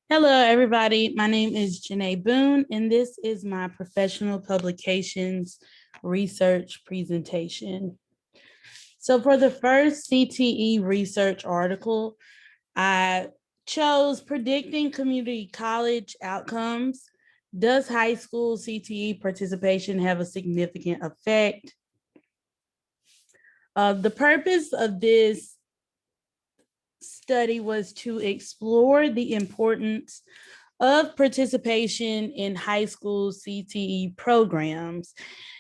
Hello, everybody. My name is Janae Boone, and this is my professional publications research presentation. So for the first CTE research article, I chose predicting community college outcomes. Does high school CTE participation have a significant effect? The purpose of this study was to explore the importance of participation in high school CTE programs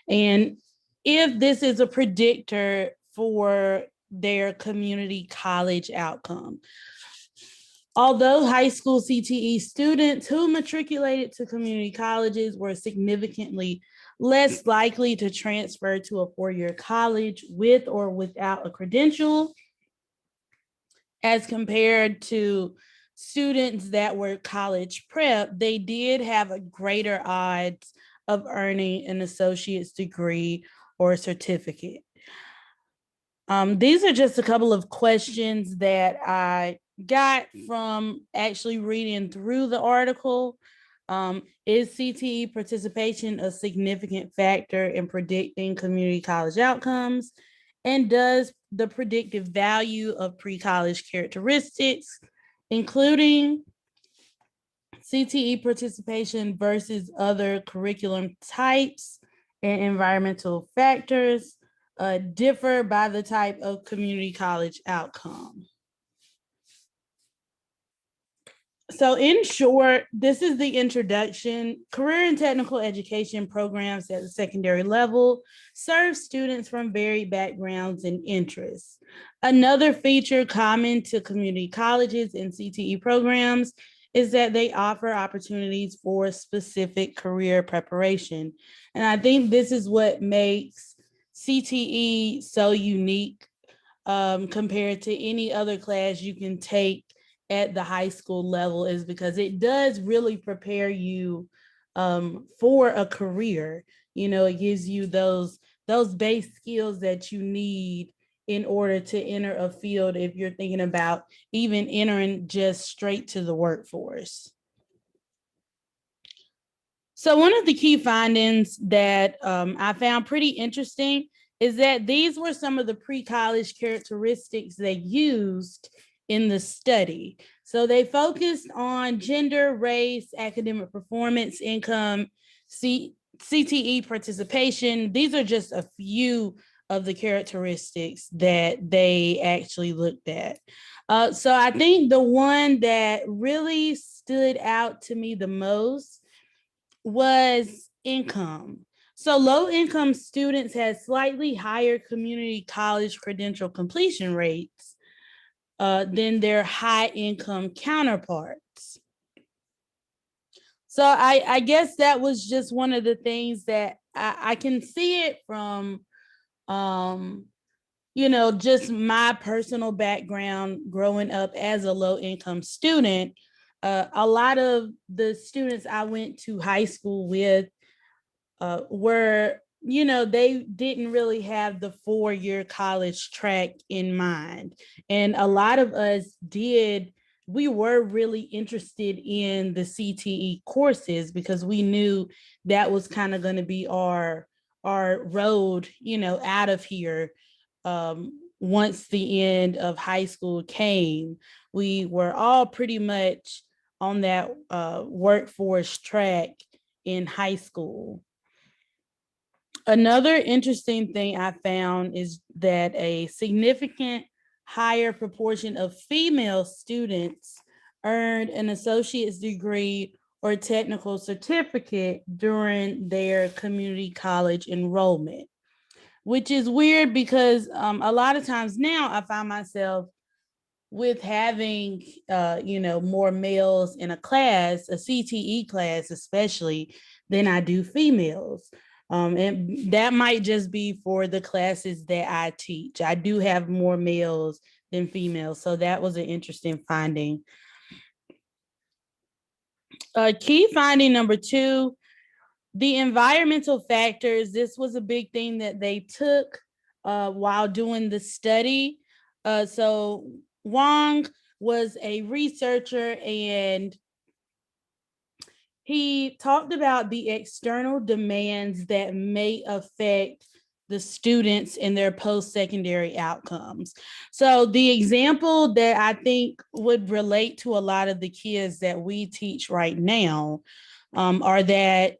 and if this is a predictor for their community college outcome. Although high school CTE students who matriculated to community colleges were significantly less likely to transfer to a four-year college with or without a credential, as compared to students that were college prep, they did have a greater odds of earning an associate's degree or a certificate. These are just a couple of questions that I got from actually reading through the article. Is CTE participation a significant factor in predicting community college outcomes? And does the predictive value of pre-college characteristics, including CTE participation versus other curriculum types and environmental factors, differ by the type of community college outcome? So in short, this is the introduction. Career and technical education programs at the secondary level serve students from varied backgrounds and interests. Another feature common to community colleges and CTE programs is that they offer opportunities for specific career preparation. And I think this is what makes CTE so unique compared to any other class you can take at the high school level, is because it does really prepare you for a career. You know, it gives you those base skills that you need in order to enter a field if you're thinking about even entering just straight to the workforce. So one of the key findings that I found pretty interesting is that these were some of the pre-college characteristics they used in the study. So they focused on gender, race, academic performance, income, CTE participation. These are just a few of the characteristics that they actually looked at. So I think the one that really stood out to me the most was income. So low income students had slightly higher community college credential completion rates than their high income counterparts. So I guess that was just one of the things that I can see it from, just my personal background growing up as a low income student. A lot of the students I went to high school with were, they didn't really have the 4-year college track in mind. And a lot of us did, we were really interested in the CTE courses because we knew that was kind of going to be our road, out of here. Once the end of high school came, we were all pretty much on that workforce track in high school. Another interesting thing I found is that a significant higher proportion of female students earned an associate's degree or technical certificate during their community college enrollment, which is weird because a lot of times now I find myself with having more males in a class, a CTE class especially, than I do females. And that might just be for the classes that I teach. I do have more males than females, so that was an interesting finding. Key finding number 2, the environmental factors. This was a big thing that they took while doing the study. So Wong was a researcher, and he talked about the external demands that may affect the students in their post-secondary outcomes. So the example that I think would relate to a lot of the kids that we teach right now are that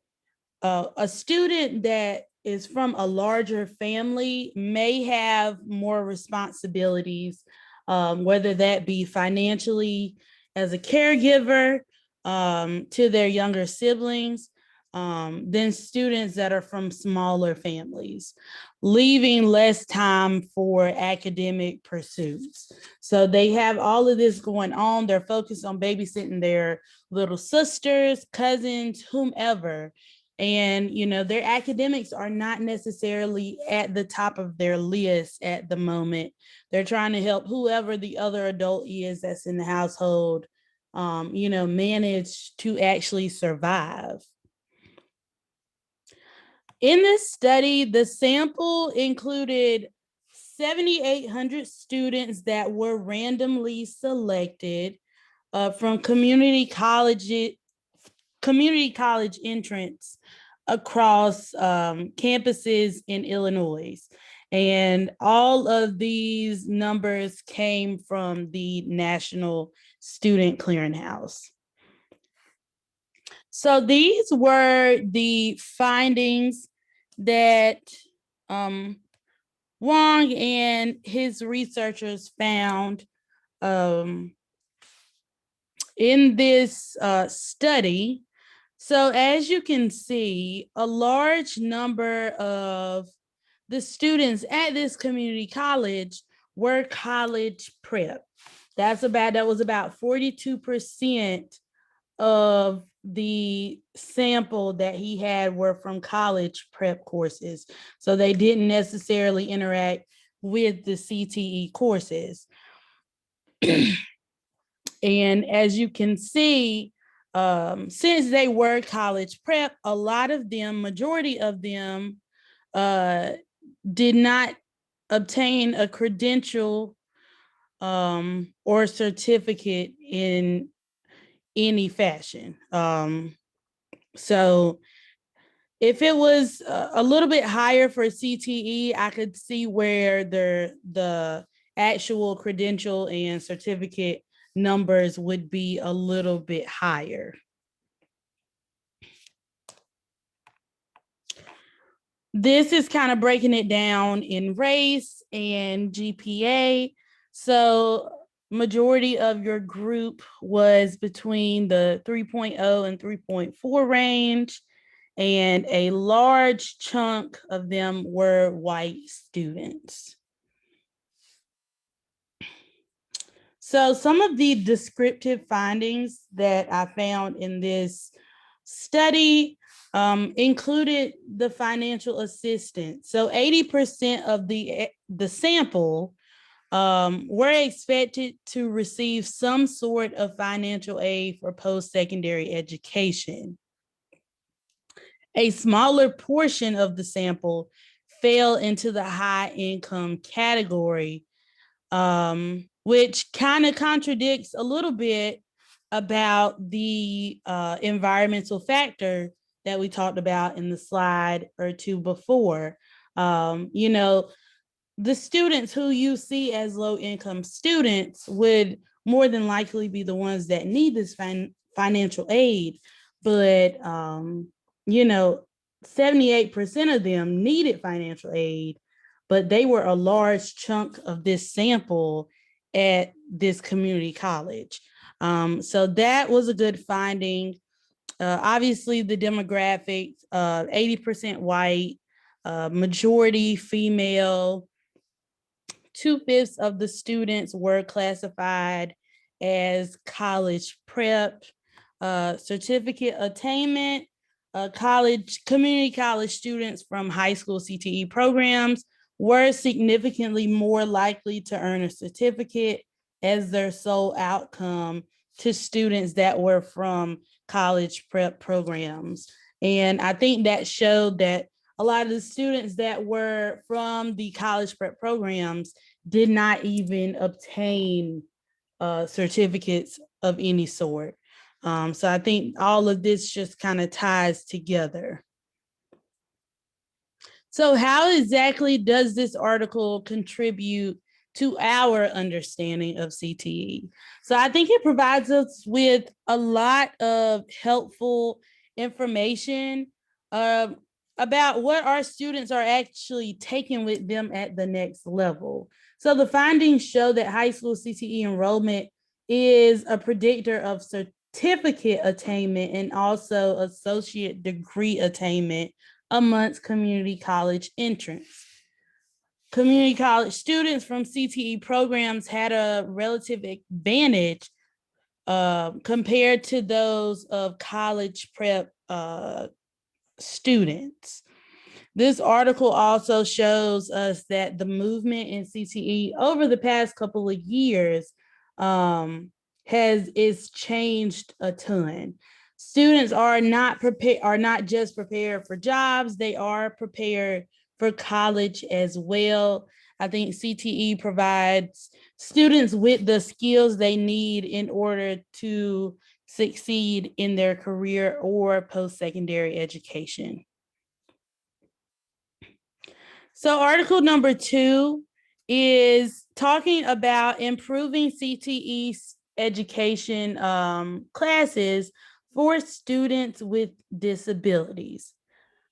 a student that is from a larger family may have more responsibilities, whether that be financially as a caregiver to their younger siblings, than students that are from smaller families, leaving less time for academic pursuits. So they have all of this going on. They're focused on babysitting their little sisters, cousins, whomever, and their academics are not necessarily at the top of their list at the moment. They're trying to help whoever the other adult is that's in the household manage to actually survive. In this study, the sample included 7,800 students that were randomly selected from community college entrants across campuses in Illinois. And all of these numbers came from the National Student Clearinghouse. So these were the findings that Wong and his researchers found in this study. So as you can see, a large number of the students at this community college were college prep. That was about 42% of the sample that he had were from college prep courses. So they didn't necessarily interact with the CTE courses. And as you can see, since they were college prep, a lot of them, majority of them, did not obtain a credential or certificate in any fashion. So if it was a little bit higher for CTE, I could see where the actual credential and certificate numbers would be a little bit higher. This is kind of breaking it down in race and GPA. So majority of your group was between the 3.0 and 3.4 range, and a large chunk of them were white students. So some of the descriptive findings that I found in this study included the financial assistance. So 80% of the sample were expected to receive some sort of financial aid for post-secondary education. A smaller portion of the sample fell into the high income category, which kind of contradicts a little bit about the environmental factor that we talked about in the slide or two before. The students who you see as low income students would more than likely be the ones that need this financial aid. But, 78% of them needed financial aid, but they were a large chunk of this sample at this community college. So that was a good finding. Obviously, the demographics, 80% white, majority female, 2/5 of the students were classified as college prep, certificate attainment, community college students from high school CTE programs were significantly more likely to earn a certificate as their sole outcome to students that were from college prep programs. And I think that showed that a lot of the students that were from the college prep programs did not even obtain certificates of any sort. So I think all of this just kind of ties together. So, how exactly does this article contribute to our understanding of CTE? So, I think it provides us with a lot of helpful information uh, about what our students are actually taking with them at the next level. So, the findings show that high school CTE enrollment is a predictor of certificate attainment and also associate degree attainment amongst community college entrants. Community college students from CTE programs had a relative advantage compared to those of college prep students. This article also shows us that the movement in CTE over the past couple of years has is changed a ton. Students are not just prepared for jobs, they are prepared for college as well. I think CTE provides students with the skills they need in order to succeed in their career or post-secondary education. So, article number 2 is talking about improving CTE education classes for students with disabilities.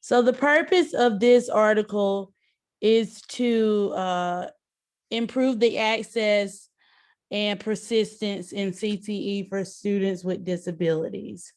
So, the purpose of this article is to improve the access and persistence in CTE for students with disabilities.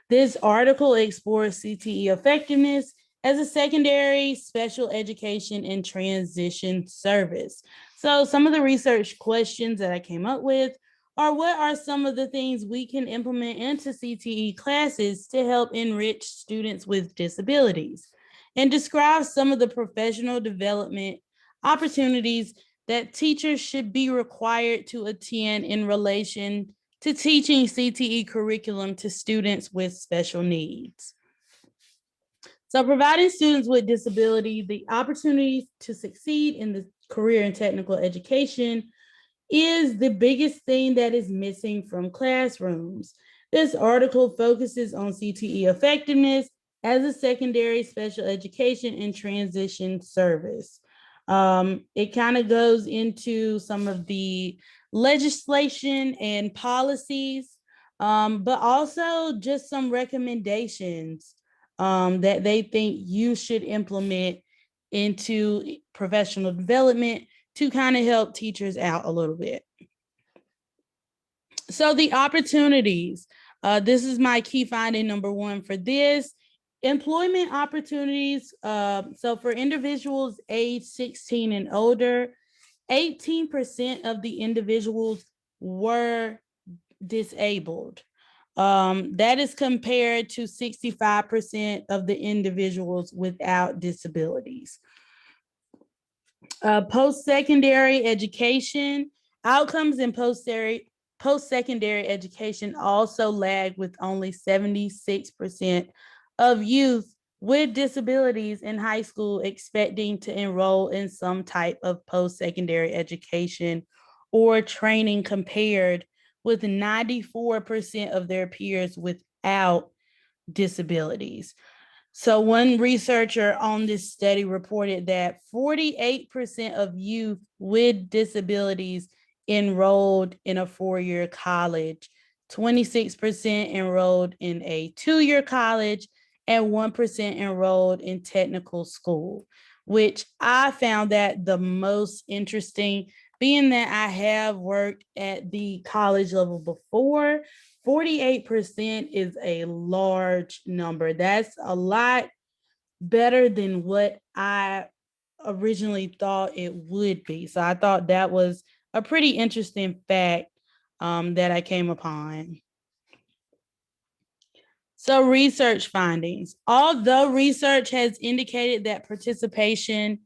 This article explores CTE effectiveness as a secondary special education and transition service. So, some of the research questions that I came up with are: what are some of the things we can implement into CTE classes to help enrich students with disabilities? And describe some of the professional development opportunities that teachers should be required to attend in relation to teaching CTE curriculum to students with special needs. So, providing students with disability the opportunities to succeed in the career and technical education is the biggest thing that is missing from classrooms. This article focuses on CTE effectiveness as a secondary special education and transition service. It kind of goes into some of the legislation and policies, but also just some recommendations that they think you should implement into professional development to kind of help teachers out a little bit. So, the opportunities. This is my key finding number 1 for this. Employment opportunities. So, for individuals age 16 and older, 18% of the individuals were disabled. That is compared to 65% of the individuals without disabilities. Post-secondary education, outcomes in post-secondary education also lag, with only 76% of youth with disabilities in high school expecting to enroll in some type of post-secondary education or training, compared with 94% of their peers without disabilities. So, one researcher on this study reported that 48% of youth with disabilities enrolled in a 4-year college, 26% enrolled in a 2-year college, and 1% enrolled in technical school, which I found that the most interesting, being that I have worked at the college level before. 48% is a large number. That's a lot better than what I originally thought it would be. So I thought that was a pretty interesting fact that I came upon. So, research findings. Although research has indicated that participation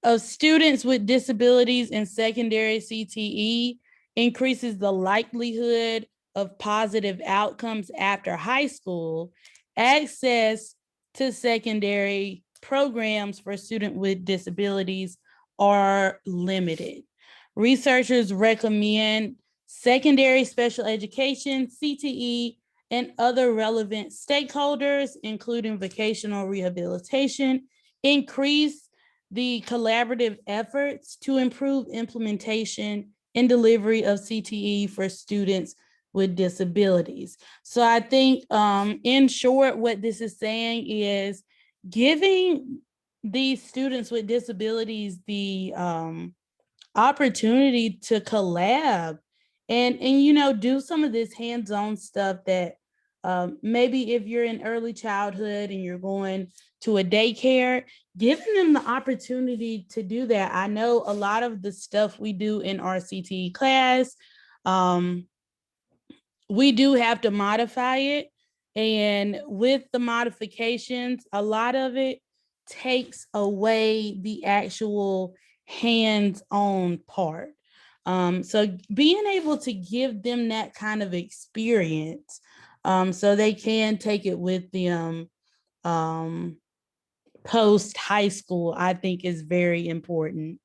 of students with disabilities in secondary CTE increases the likelihood of positive outcomes after high school, access to secondary programs for students with disabilities are limited. Researchers recommend secondary special education, CTE, and other relevant stakeholders, including vocational rehabilitation, increase the collaborative efforts to improve implementation and delivery of CTE for students with disabilities. So I think, in short, what this is saying is giving these students with disabilities the opportunity to collab and do some of this hands-on stuff that maybe if you're in early childhood and you're going to a daycare, giving them the opportunity to do that. I know a lot of the stuff we do in our CTE class, we do have to modify it. And with the modifications, a lot of it takes away the actual hands-on part. So being able to give them that kind of experience, so they can take it with them post high school, I think is very important.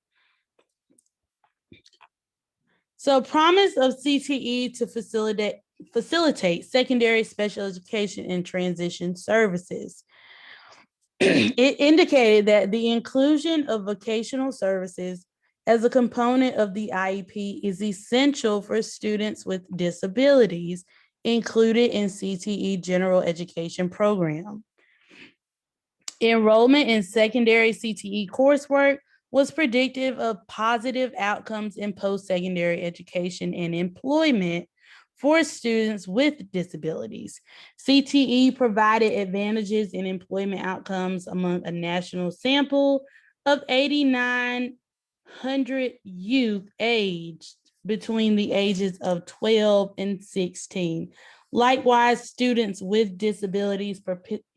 So promise of CTE to facilitate secondary special education and transition services. It indicated that the inclusion of vocational services as a component of the IEP is essential for students with disabilities included in CTE general education program. Enrollment in secondary CTE coursework was predictive of positive outcomes in post-secondary education and employment for students with disabilities. CTE provided advantages in employment outcomes among a national sample of 8,900 youth aged between the ages of 12 and 16. Likewise, students with disabilities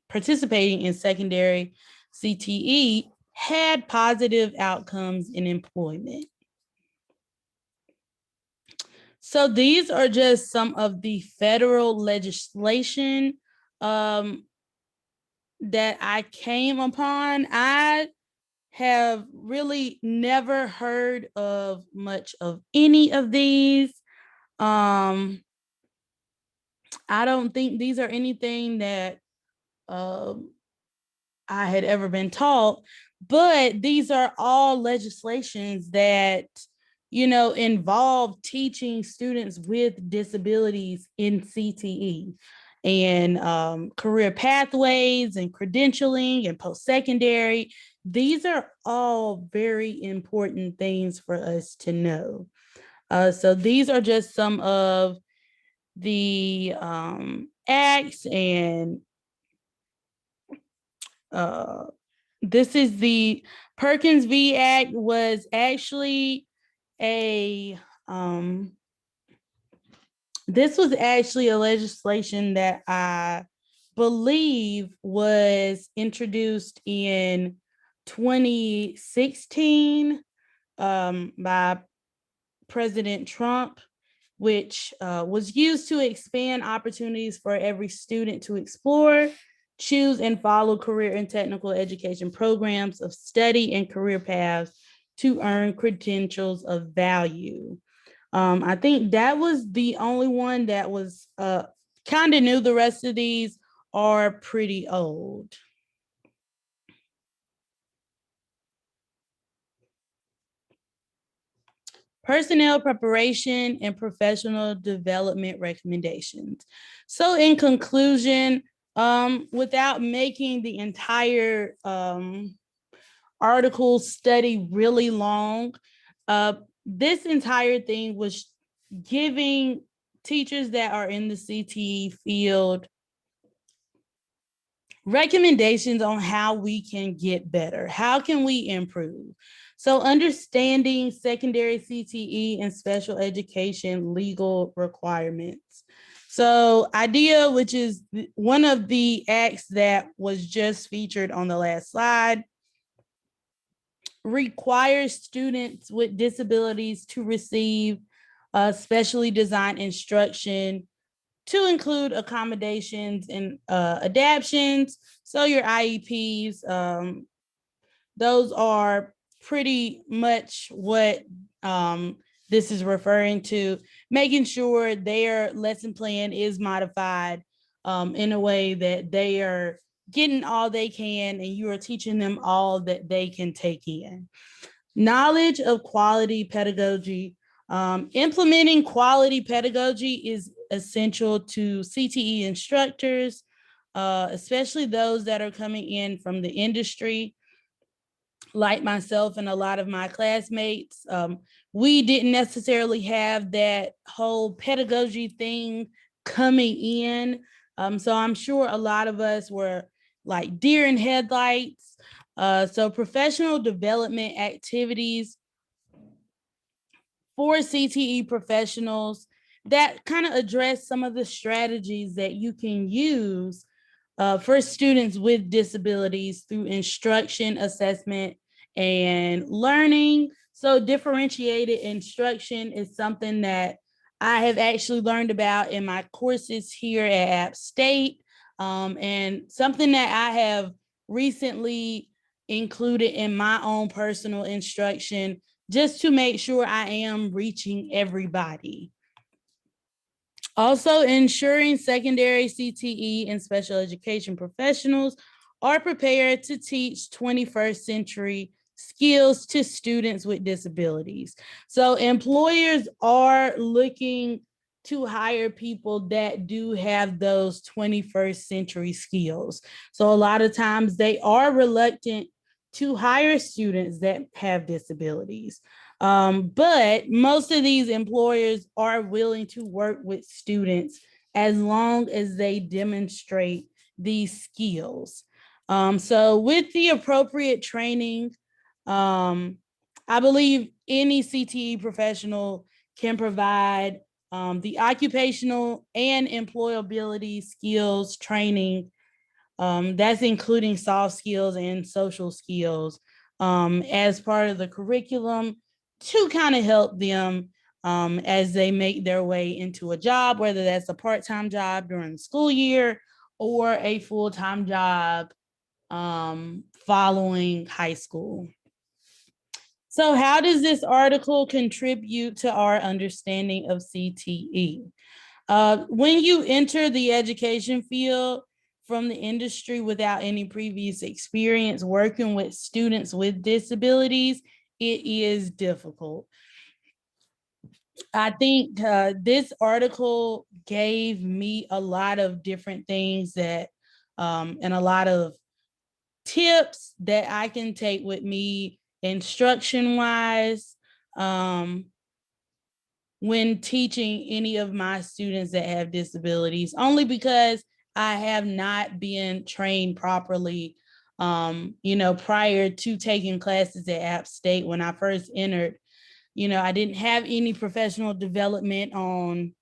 participating in secondary CTE had positive outcomes in employment. So these are just some of the federal legislation that I came upon. I have really never heard of much of any of these. I don't think these are anything that I had ever been taught, but these are all legislations that, involve teaching students with disabilities in CTE and career pathways and credentialing and post-secondary. These are all very important things for us to know. So these are just some of the acts and this is the Perkins v. Act was actually a this was actually a legislation that I believe was introduced in 2016 by President Trump, which was used to expand opportunities for every student to explore, choose, and follow career and technical education programs of study and career paths to earn credentials of value. I think that was the only one that was kind of new. The rest of these are pretty old. Personnel preparation and professional development recommendations. So in conclusion, without making the entire article study really long, this entire thing was giving teachers that are in the CTE field recommendations on how we can get better. How can we improve? So understanding secondary CTE and special education legal requirements. So IDEA, which is one of the acts that was just featured on the last slide, requires students with disabilities to receive specially designed instruction to include accommodations and adaptions. So your IEPs, those are pretty much what this is referring to. making sure their lesson plan is modified in a way that they are getting all they can and you are teaching them all that they can take in. Knowledge of quality pedagogy. Implementing quality pedagogy is essential to CTE instructors, especially those that are coming in from the industry, like myself and a lot of my classmates. We didn't necessarily have that whole pedagogy thing coming in. So I'm sure a lot of us were like deer in headlights. So professional development activities for CTE professionals that kind of address some of the strategies that you can use for students with disabilities through instruction, assessment, and learning. So, differentiated instruction is something that I have actually learned about in my courses here at App State, and something that I have recently included in my own personal instruction just to make sure I am reaching everybody. Also, ensuring secondary CTE and special education professionals are prepared to teach 21st century skills to students with disabilities. So, employers are looking to hire people that do have those 21st century skills. So, a lot of times they are reluctant to hire students that have disabilities. But most of these employers are willing to work with students as long as they demonstrate these skills. So with the appropriate training, I believe any CTE professional can provide the occupational and employability skills training. That's including soft skills and social skills as part of the curriculum to kind of help them as they make their way into a job, whether that's a part-time job during the school year or a full-time job following high school. So, how does this article contribute to our understanding of CTE? When you enter the education field from the industry without any previous experience working with students with disabilities, it is difficult. I think this article gave me a lot of different things that, and a lot of tips that I can take with me instruction wise. When teaching any of my students that have disabilities, only because I have not been trained properly, prior to taking classes at App State when I first entered. I didn't have any professional development on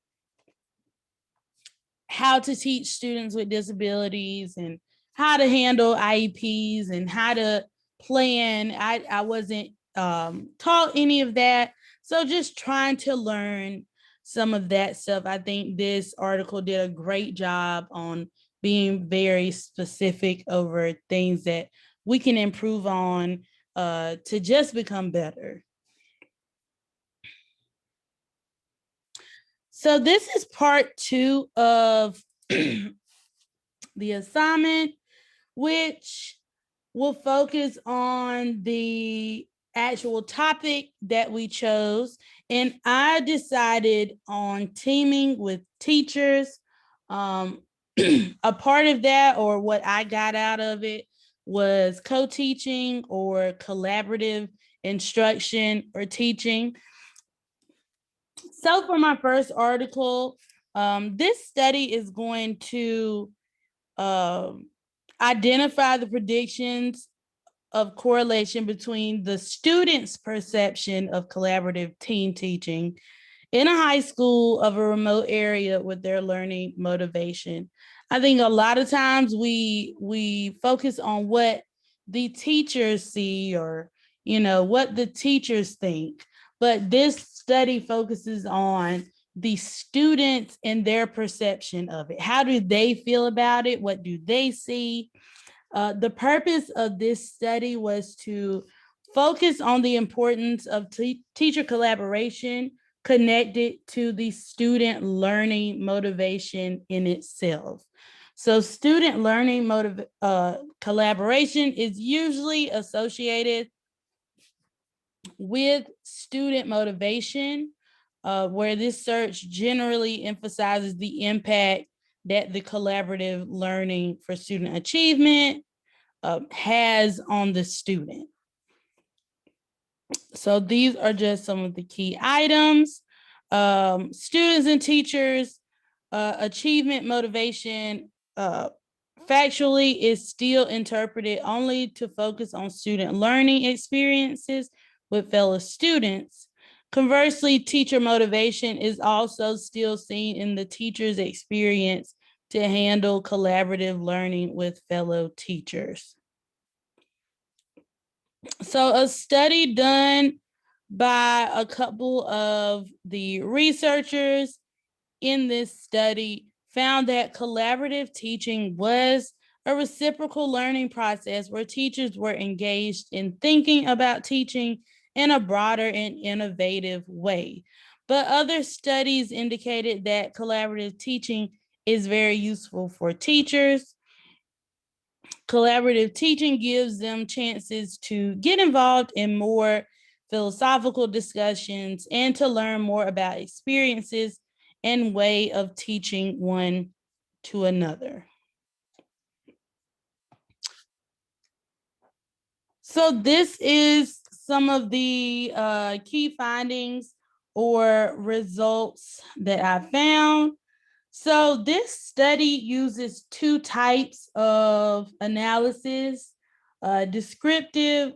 how to teach students with disabilities and how to handle IEPs and how to plan. I wasn't taught any of that. So just trying to learn some of that stuff. I think this article did a great job on being very specific over things that we can improve on to just become better. So this is part 2 of the assignment, which will focus on the actual topic that we chose. And I decided on teaming with teachers. A part of that, or what I got out of it, was co-teaching or collaborative instruction or teaching. So for my first article, this study is going to identify the predictions of correlation between the student's perception of collaborative team teaching in a high school of a remote area with their learning motivation. I think a lot of times we focus on what the teachers see, or what the teachers think, but this study focuses on the students and their perception of it. How do they feel about it? What do they see? The purpose of this study was to focus on the importance of teacher collaboration connected to the student learning motivation in itself. So student learning collaboration is usually associated with student motivation, where this search generally emphasizes the impact that the collaborative learning for student achievement has on the student. So these are just some of the key items. Students and teachers, achievement motivation, factually is still interpreted only to focus on student learning experiences with fellow students. Conversely, teacher motivation is also still seen in the teacher's experience to handle collaborative learning with fellow teachers. So a study done by a couple of the researchers in this study found that collaborative teaching was a reciprocal learning process where teachers were engaged in thinking about teaching in a broader and innovative way. But other studies indicated that collaborative teaching is very useful for teachers. Collaborative teaching gives them chances to get involved in more philosophical discussions and to learn more about experiences and way of teaching one to another. So this is some of the key findings or results that I found. So this study uses two types of analysis, descriptive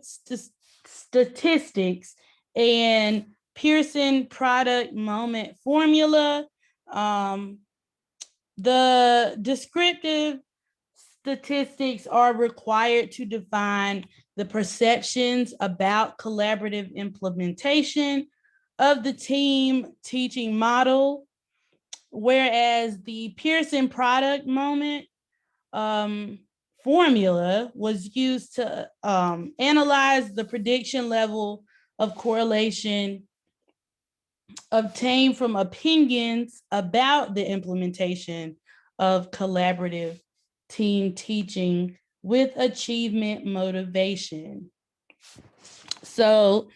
statistics and Pearson product moment formula. The descriptive statistics are required to define the perceptions about collaborative implementation of the team teaching model, whereas the Pearson product moment formula was used to analyze the prediction level of correlation obtained from opinions about the implementation of collaborative team teaching with achievement motivation. So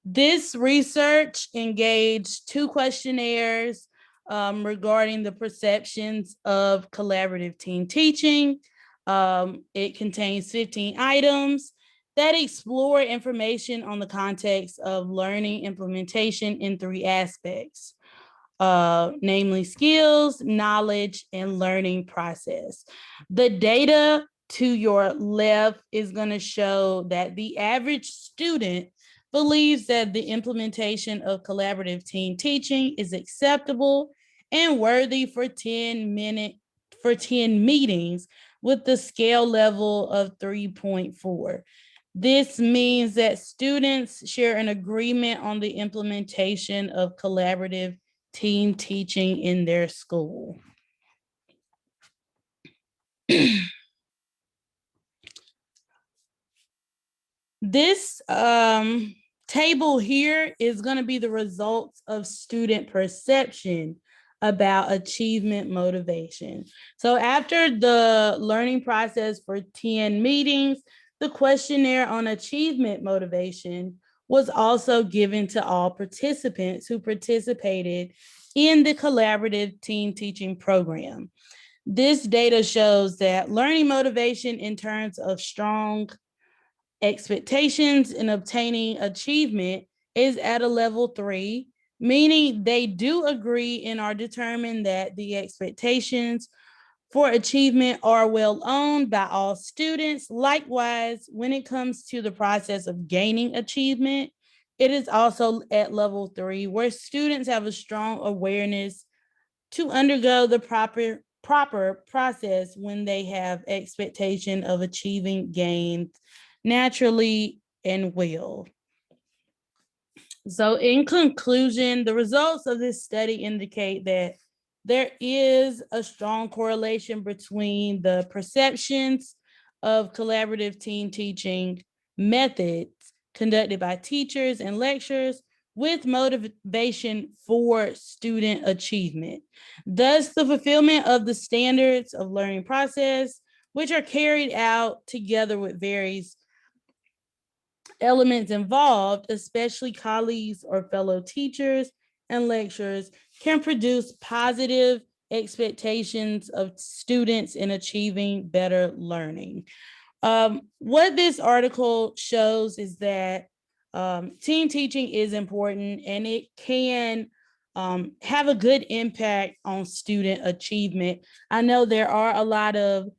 this research engaged two questionnaires regarding the perceptions of collaborative team teaching. It contains 15 items that explore information on the context of learning implementation in three aspects, namely skills, knowledge, and learning process. The data to your left is going to show that the average student believes that the implementation of collaborative team teaching is acceptable and worthy for 10 meetings with the scale level of 3.4. This means that students share an agreement on the implementation of collaborative team teaching in their school. This table here is going to be the results of student perception about achievement motivation. So after the learning process for 10 meetings, the questionnaire on achievement motivation was also given to all participants who participated in the collaborative team teaching program. This data shows that learning motivation in terms of strong expectations in obtaining achievement is at a level 3, meaning they do agree and are determined that the expectations for achievement are well owned by all students. Likewise, when it comes to the process of gaining achievement, it is also at level 3, where students have a strong awareness to undergo the proper process when they have expectation of achieving gains naturally and well. So in conclusion, the results of this study indicate that there is a strong correlation between the perceptions of collaborative team teaching methods conducted by teachers and lecturers with motivation for student achievement. Thus, the fulfillment of the standards of learning process, which are carried out together with various elements involved, especially colleagues or fellow teachers and lecturers, can produce positive expectations of students in achieving better learning. What this article shows is that team teaching is important and it can have a good impact on student achievement. I know there are a lot of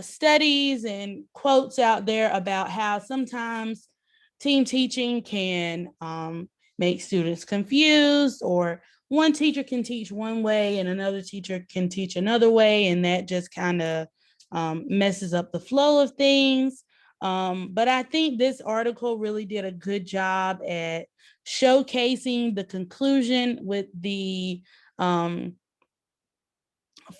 studies and quotes out there about how sometimes team teaching can make students confused, or one teacher can teach one way and another teacher can teach another way, and that just kind of messes up the flow of things. But I think this article really did a good job at showcasing the conclusion with the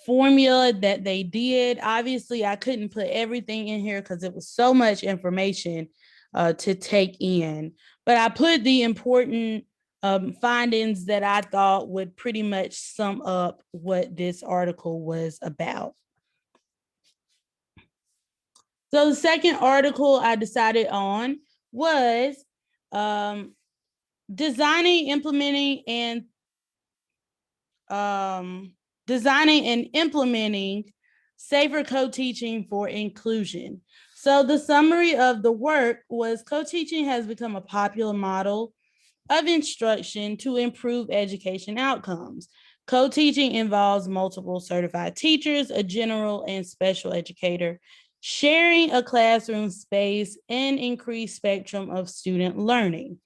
formula that they did. Obviously, I couldn't put everything in here because it was so much information to take in, but I put the important findings that I thought would pretty much sum up what this article was about. So the second article I decided on was designing, implementing, and safer co-teaching for inclusion. So the summary of the work was co-teaching has become a popular model of instruction to improve education outcomes. Co-teaching involves multiple certified teachers, a general and special educator, sharing a classroom space and increased spectrum of student learning.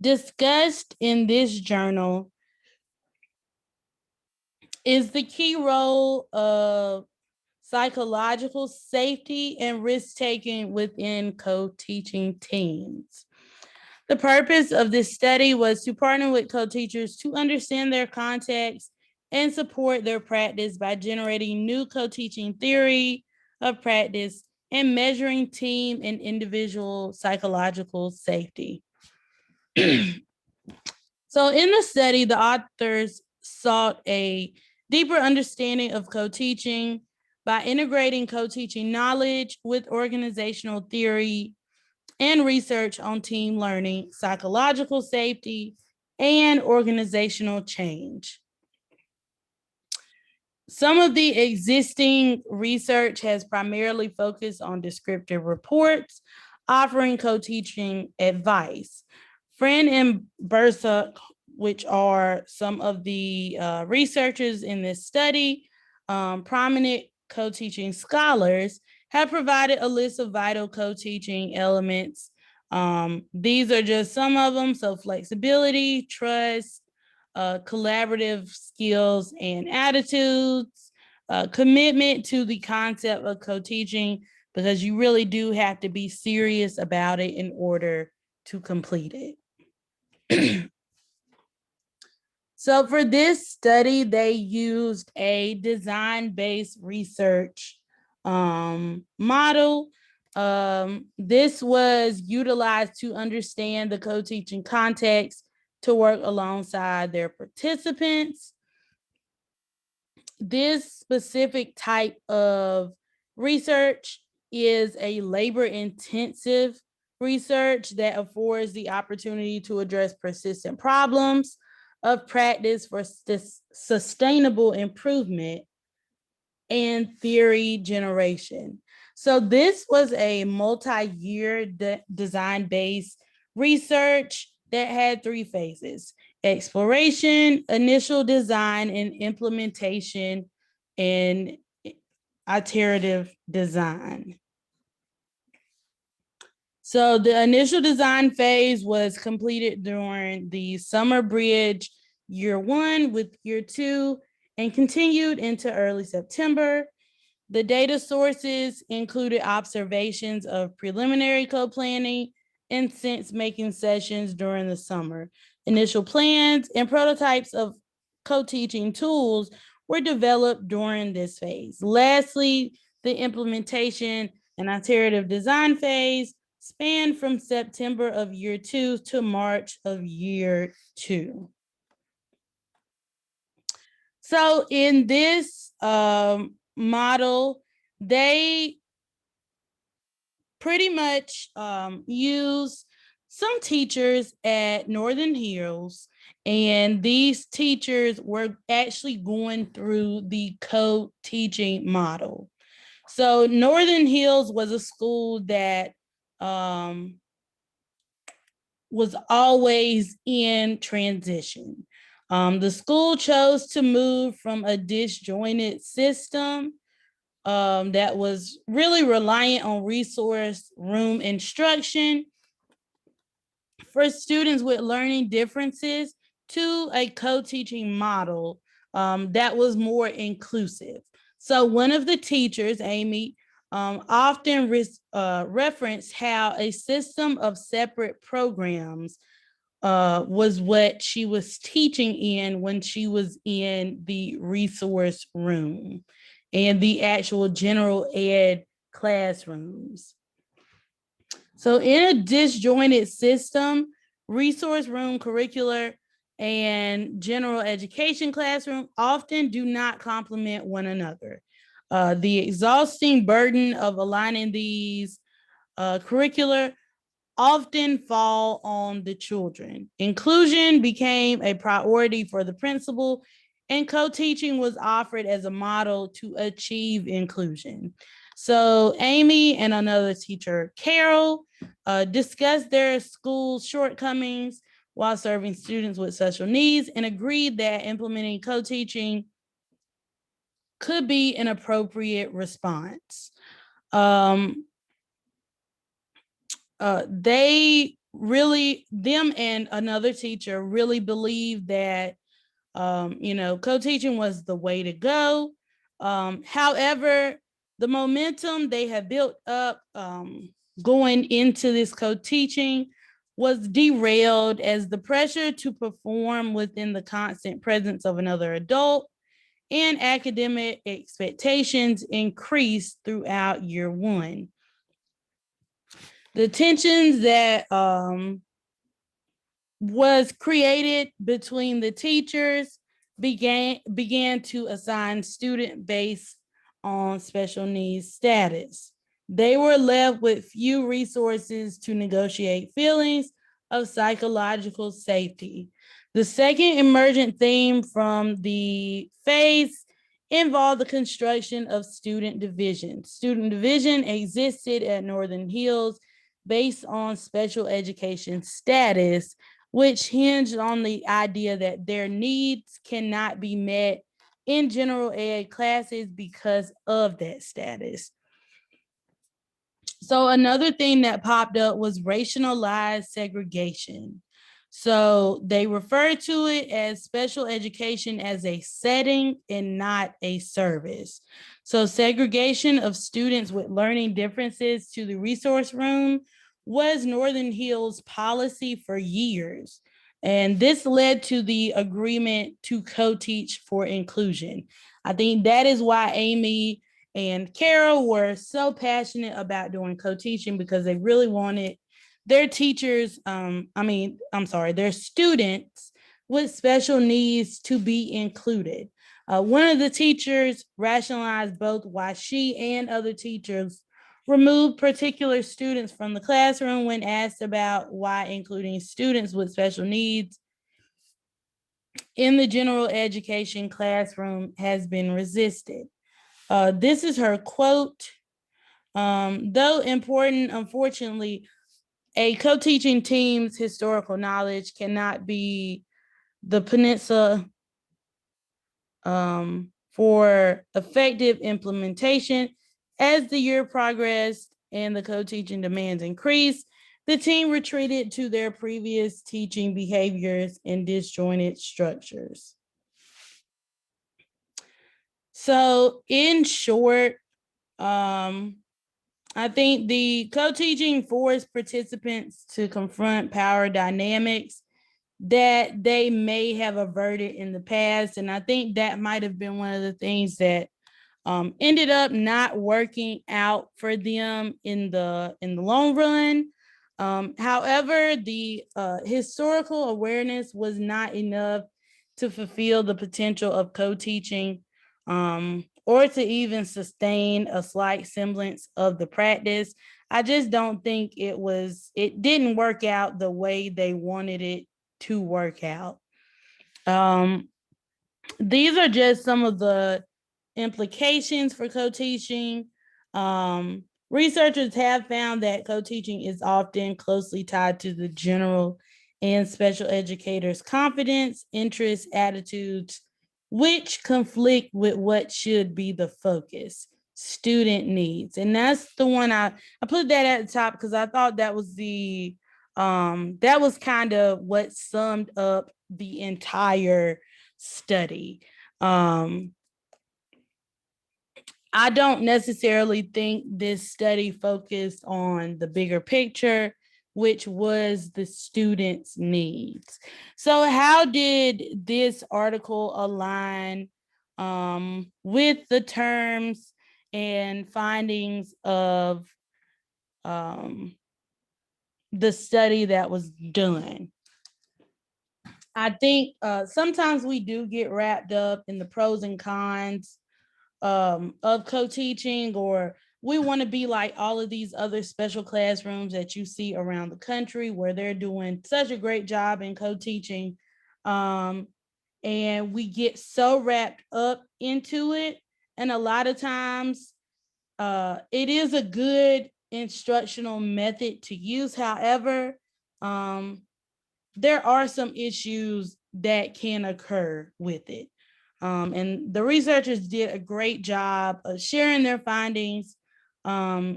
Discussed in this journal is the key role of psychological safety and risk-taking within co-teaching teams. The purpose of this study was to partner with co-teachers to understand their context and support their practice by generating new co-teaching theory of practice and measuring team and individual psychological safety. So in the study, the authors sought a deeper understanding of co-teaching by integrating co-teaching knowledge with organizational theory and research on team learning, psychological safety, and organizational change. Some of the existing research has primarily focused on descriptive reports, offering co-teaching advice. Friend and Bertha, which are some of the researchers in this study, prominent co-teaching scholars, have provided a list of vital co-teaching elements. These are just some of them. So flexibility, trust, collaborative skills and attitudes, commitment to the concept of co-teaching, because you really do have to be serious about it in order to complete it. So for this study, they used a design-based research model. This was utilized to understand the co-teaching context to work alongside their participants. This specific type of research is a labor-intensive research that affords the opportunity to address persistent problems of practice for sustainable improvement and theory generation. So this was a multi-year design-based research that had three phases: exploration, initial design, and implementation, and iterative design. So the initial design phase was completed during the summer bridge year one with year two and continued into early September. The data sources included observations of preliminary co-planning and sense-making sessions during the summer. Initial plans and prototypes of co-teaching tools were developed during this phase. Lastly, the implementation and iterative design phase spanned from September of year 2 to March of year 2. So in this model, they pretty much use some teachers at Northern Hills, and these teachers were actually going through the co-teaching model. So Northern Hills was a school that was always in transition. The school chose to move from a disjointed system that was really reliant on resource room instruction for students with learning differences to a co-teaching model that was more inclusive. So one of the teachers, Amy, often referenced how a system of separate programs was what she was teaching in when she was in the resource room and the actual general ed classrooms. So in a disjointed system, resource room, curricular, and general education classroom often do not complement one another. The exhausting burden of aligning these curricular often fall on the children. Inclusion became a priority for the principal, and co-teaching was offered as a model to achieve inclusion. So Amy and another teacher, Carol, discussed their school's shortcomings while serving students with special needs and agreed that implementing co-teaching could be an appropriate response. They really, them and another teacher really believed that, co-teaching was the way to go. However, the momentum they had built up going into this co-teaching was derailed as the pressure to perform within the constant presence of another adult and academic expectations increased throughout year 1. The tensions that was created between the teachers began to assign student based on special needs status. They were left with few resources to negotiate feelings of psychological safety. The second emergent theme from the phase involved the construction of student division. Student division existed at Northern Hills based on special education status, which hinged on the idea that their needs cannot be met in general ed classes because of that status. So another thing that popped up was racialized segregation. So they refer to it as special education as a setting and not a service. So segregation of students with learning differences to the resource room was Northern Hills policy for years. And this led to the agreement to co-teach for inclusion. I think that is why Amy and Carol were so passionate about doing co-teaching because they really wanted their teachers, their students with special needs to be included. One of the teachers rationalized both why she and other teachers removed particular students from the classroom when asked about why including students with special needs in the general education classroom has been resisted. This is her quote. Though important, unfortunately, a co-teaching team's historical knowledge cannot be the peninsula for effective implementation. As the year progressed and the co-teaching demands increased, the team retreated to their previous teaching behaviors and disjointed structures. So in short, I think the co-teaching forced participants to confront power dynamics that they may have averted in the past. And I think that might have been one of the things that ended up not working out for them in the long run. However, the historical awareness was not enough to fulfill the potential of co-teaching, or to even sustain a slight semblance of the practice. I just don't think it didn't work out the way they wanted it to work out. Um, these are just some of the implications for co-teaching. Researchers have found that co-teaching is often closely tied to the general and special educators' confidence, interests, attitudes, which conflict with what should be the focus, student needs. And that's the one I put that at the top because I thought that was kind of what summed up the entire study. Um, I don't necessarily think this study focused on the bigger picture, which was the students' needs. So, how did this article align with the terms and findings of um, the study that was done? I think sometimes we do get wrapped up in the pros and cons of co-teaching, or we want to be like all of these other special classrooms that you see around the country where they're doing such a great job in co-teaching. Um, and we get so wrapped up into it. And a lot of times it is a good instructional method to use. However, um, there are some issues that can occur with it. And the researchers did a great job of sharing their findings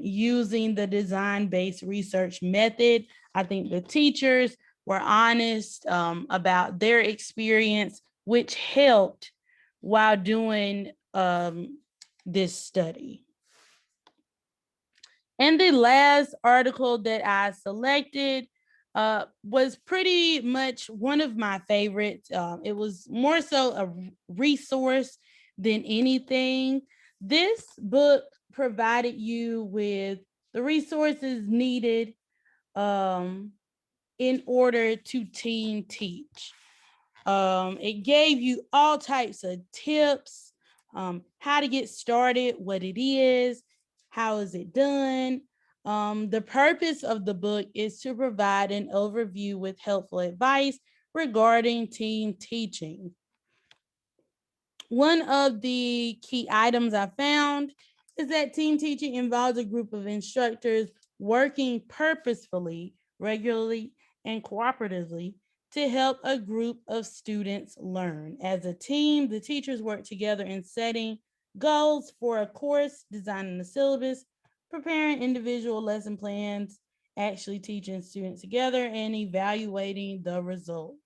using the design-based research method. I think the teachers were honest about their experience, which helped while doing this study. And the last article that I selected was pretty much one of my favorites. It was more so a resource than anything. This book provided you with the resources needed um, in order to team teach. It gave you all types of tips, how to get started, what it is, how is it done. The purpose of the book is to provide an overview with helpful advice regarding team teaching. One of the key items I found is that team teaching involves a group of instructors working purposefully, regularly, and cooperatively to help a group of students learn. As a team, the teachers work together in setting goals for a course, designing the syllabus, preparing individual lesson plans, actually teaching students together, and evaluating the results.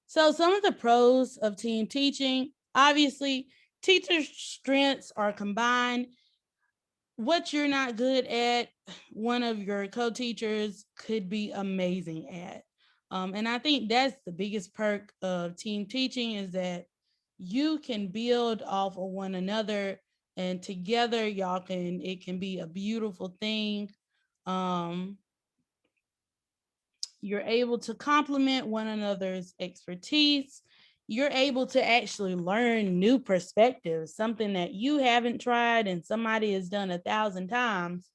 So, some of the pros of team teaching, obviously, teachers' strengths are combined. What you're not good at, one of your co-teachers could be amazing at. And I think that's the biggest perk of team teaching is that you can build off of one another, and together it can be a beautiful thing. Um, you're able to complement one another's expertise. You're able to actually learn new perspectives, something that you haven't tried and somebody has done 1,000 times.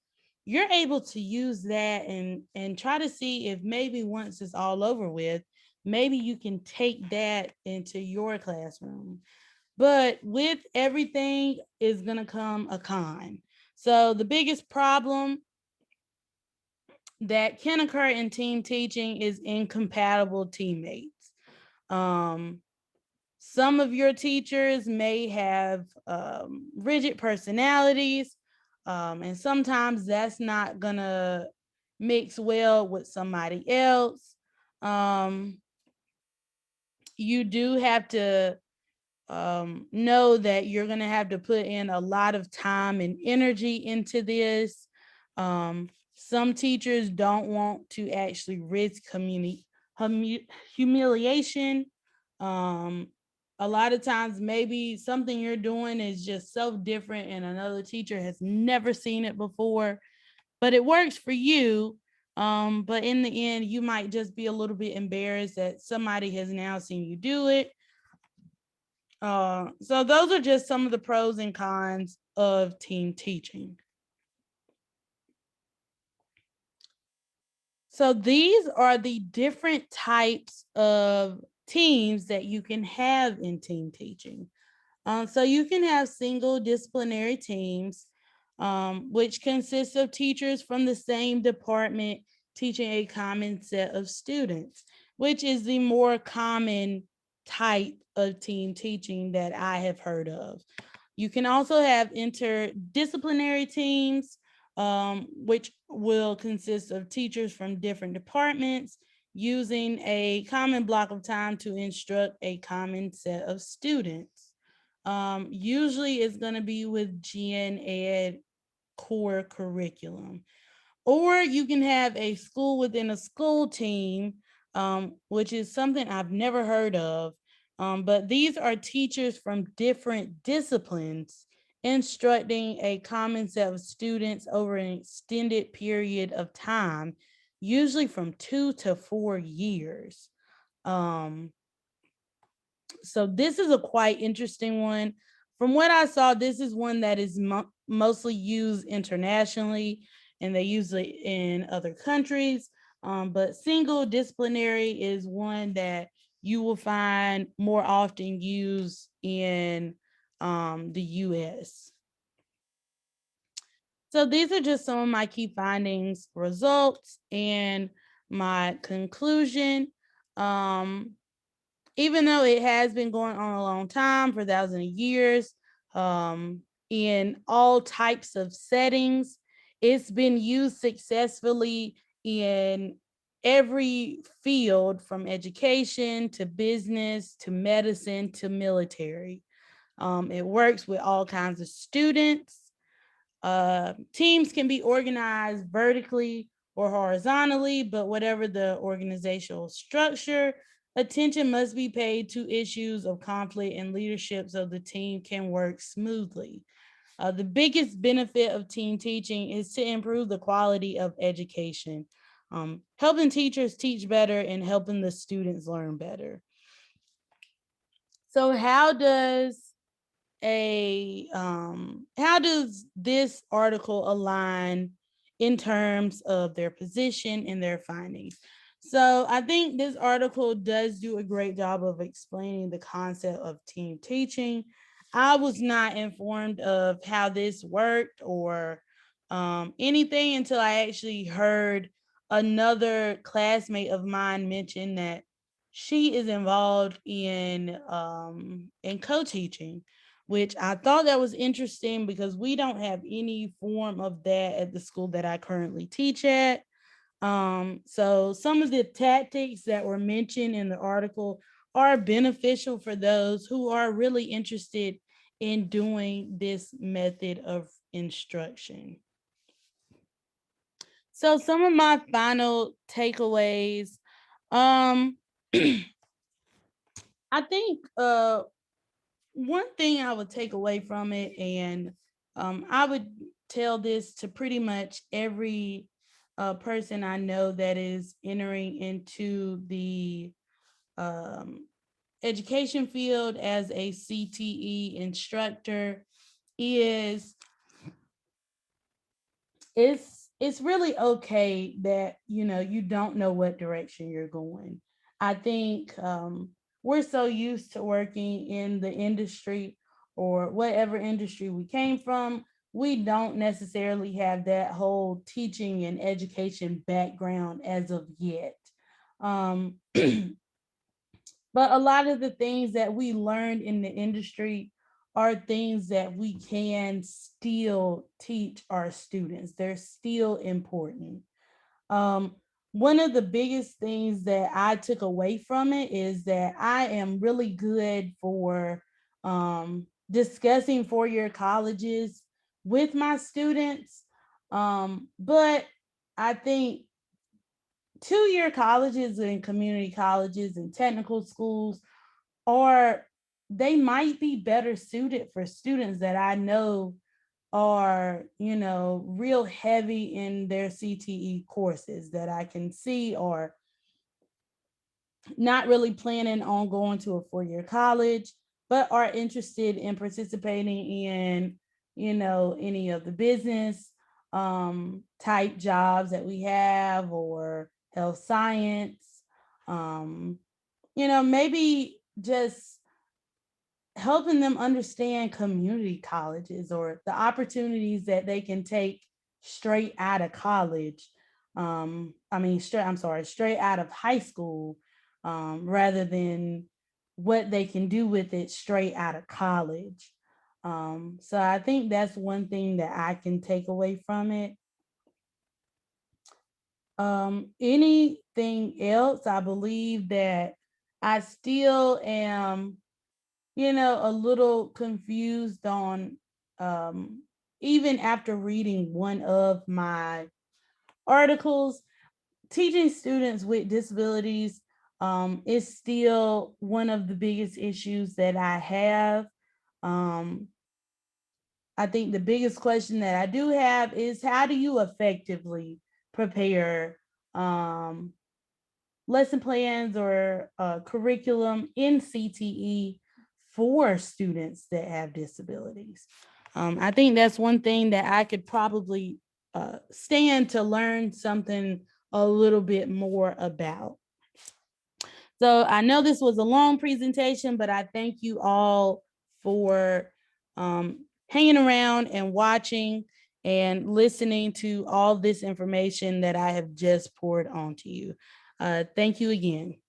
You're able to use that and try to see if maybe once it's all over with, maybe you can take that into your classroom. But with everything is going to come a con. So the biggest problem that can occur in team teaching is incompatible teammates. Um, some of your teachers may have rigid personalities, and sometimes that's not gonna mix well with somebody else. Um, you do have to know that you're going to have to put in a lot of time and energy into this. Some teachers don't want to actually risk humiliation. Um, a lot of times, maybe something you're doing is just so different, and another teacher has never seen it before. but it works for you. But in the end, you might just be a little bit embarrassed that somebody has now seen you do it. So those are just some of the pros and cons of team teaching. So these are the different types of teams that you can have in team teaching. So you can have single disciplinary teams, which consists of teachers from the same department teaching a common set of students, which is the more common type of team teaching that I have heard of. You can also have interdisciplinary teams, which will consist of teachers from different departments using a common block of time to instruct a common set of students. Usually it's going to be with gen ed core curriculum. Or you can have a school within a school team, which is something I've never heard of. But these are teachers from different disciplines instructing a common set of students over an extended period of time, usually from 2 to 4 years. Um, so this is a quite interesting one. From what I saw, this is one that is mostly used internationally, and they use it in other countries. But single disciplinary is one that you will find more often used in the US. So these are just some of my key findings, results, and my conclusion. Um, Even though it has been going on a long time, for thousands of years, in all types of settings, it's been used successfully in every field from education to business to medicine to military. It works with all kinds of students. Teams can be organized vertically or horizontally, but whatever the organizational structure, attention must be paid to issues of conflict and leadership so the team can work smoothly. The biggest benefit of team teaching is to improve the quality of education, helping teachers teach better and helping the students learn better. So, how does this article align in terms of their position and their findings? So I think this article does do a great job of explaining the concept of team teaching. I was not informed of how this worked or anything until I actually heard another classmate of mine mention that she is involved in co-teaching, which I thought that was interesting because we don't have any form of that at the school that I currently teach at. So some of the tactics that were mentioned in the article are beneficial for those who are really interested in doing this method of instruction. So some of my final takeaways, um, I think one thing I would take away from it, and I would tell this to pretty much every person I know that is entering into the um, education field as a CTE instructor, is it's really okay that you don't know what direction you're going. I think we're so used to working in the industry or whatever industry we came from. We don't necessarily have that whole teaching and education background as of yet. um, but a lot of the things that we learned in the industry are things that we can still teach our students. They're still important. Um, One of the biggest things that I took away from it is that I am really good for discussing four-year colleges with my students. But I think 2-year colleges and community colleges and technical schools are they might be better suited for students that I know are, real heavy in their CTE courses that I can see are not really planning on going to a 4-year college, but are interested in participating in, any of the business type jobs that we have, or health science, maybe just helping them understand community colleges or the opportunities that they can take straight out of college. Straight out of high school, rather than what they can do with it straight out of college. So I think that's one thing that I can take away from it. Anything else, I believe that I still am, a little confused on, even after reading one of my articles, teaching students with disabilities is still one of the biggest issues that I have. Um, I think the biggest question that I do have is, how do you effectively prepare lesson plans or curriculum in CTE for students that have disabilities? I think that's one thing that I could probably stand to learn something a little bit more about. So I know this was a long presentation, but I thank you all for hanging around and watching and listening to all this information that I have just poured onto you. Thank you again.